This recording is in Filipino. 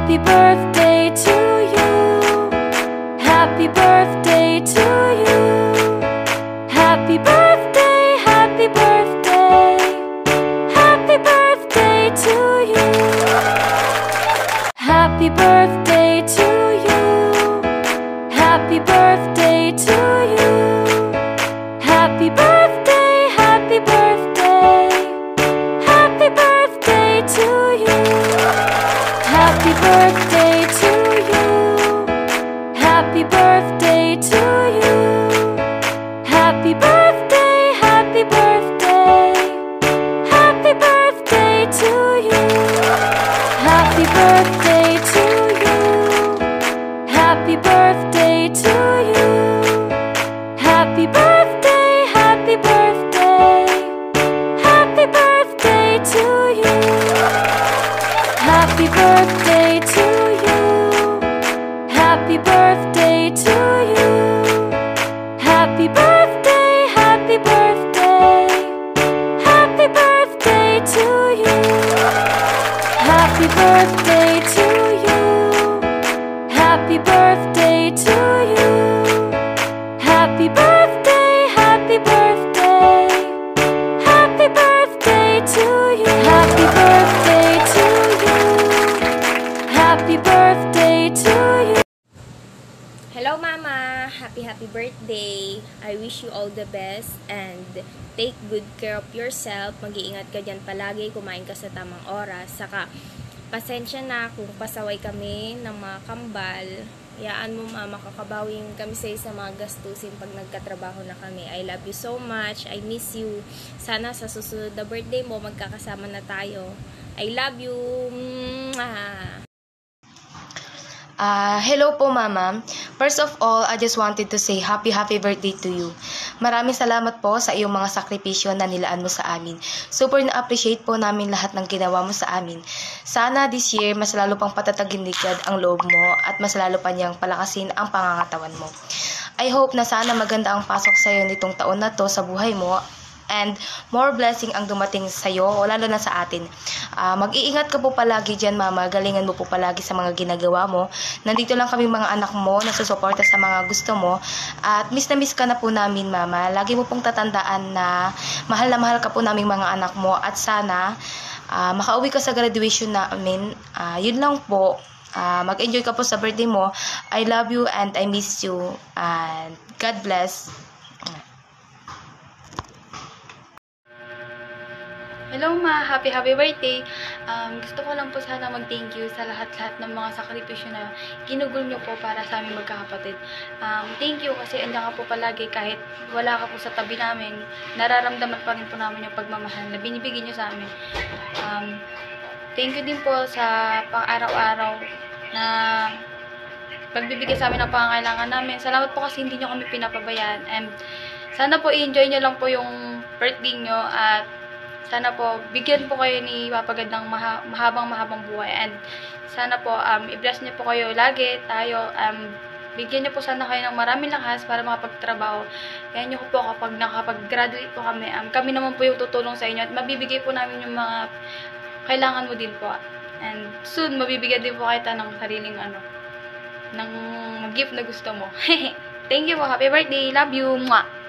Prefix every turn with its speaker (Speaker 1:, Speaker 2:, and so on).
Speaker 1: Happy birthday to you. Happy birthday to you. Happy birthday, happy birthday. Happy birthday to you. Happy birthday to you. Happy birthday to you. Happy birthday, happy birthday. Happy birthday to you. Happy birthday to you. Happy birthday to you. Happy birthday, happy birthday. Happy birthday to you. Happy birthday to you. Happy birthday to you. Happy birthday, happy birthday. Happy birthday to you. Happy birthday to you. Happy birthday to you. Happy birthday, happy birthday. Happy birthday to you. Happy birthday to you. Happy birthday to you. Happy birthday, happy birthday. Happy birthday to you. Happy birthday to you. Happy birthday to you.
Speaker 2: Hello Mama! Happy birthday! I wish you all the best and take good care of yourself. Mag-iingat ka dyan palagi, kumain ka sa tamang oras. Saka, pasensya na kung pasaway kami ng mga kambal. Hayaan mo Mama, kakabawin kami sa mga gastusin pag nagkatrabaho na kami. I love you so much. I miss you. Sana sa susunod na birthday mo, magkakasama na tayo. I love you! Mwah!
Speaker 3: Hello po Mama. First of all, I just wanted to say happy birthday to you. Maraming salamat po sa iyong mga sakripisyo na nilaan mo sa amin. Super na-appreciate po namin lahat ng ginawa mo sa amin. Sana this year, mas lalo pang patatagindigad ang loob mo at mas lalo pa niyang palakasin ang pangangatawan mo. I hope na sana maganda ang pasok sa iyo nitong taon na to sa buhay mo and more blessing ang dumating sa iyo, lalo na sa atin. Mag-iingat ka po palagi dyan Mama, galingan mo po palagi sa mga ginagawa mo. Nandito lang kami mga anak mo, nasusuporta sa mga gusto mo. At miss na miss ka na po namin Mama. Lagi mo pong tatandaan na mahal ka po naming mga anak mo. At sana makauwi ka sa graduation namin. Yun lang po. Mag-enjoy ka po sa birthday mo. I love you and I miss you. And God bless.
Speaker 4: Hello Ma! Happy birthday! Gusto ko lang po sana mag-thank you sa lahat-lahat ng mga sakripisyo na ginugol nyo po para sa aming magkakapatid. Thank you kasi andyan ka po palagi kahit wala ka po sa tabi namin. Nararamdaman pa rin po namin yung pagmamahal na binibigay nyo sa amin. Thank you din po sa pang-araw-araw na pagbibigay sa amin ng pangangailangan namin. Salamat po kasi hindi nyo kami pinapabayaan. And sana po i-enjoy nyo lang po yung birthday nyo at sana po, bigyan po kayo ni Papa God ng mahabang buhay. And sana po, i-bless niyo po kayo lagi, tayo. Bigyan niyo po sana kayo ng maraming lakas para makapagtrabaho. Kaya niyo po kapag nakapag-graduate po kami, kami naman po yung tutulong sa inyo. At mabibigay po namin yung mga kailangan mo din po. And soon, mabibigyan din po kayo ng sariling ng gift na gusto mo. Thank you po. Happy birthday. Love you. Mwah!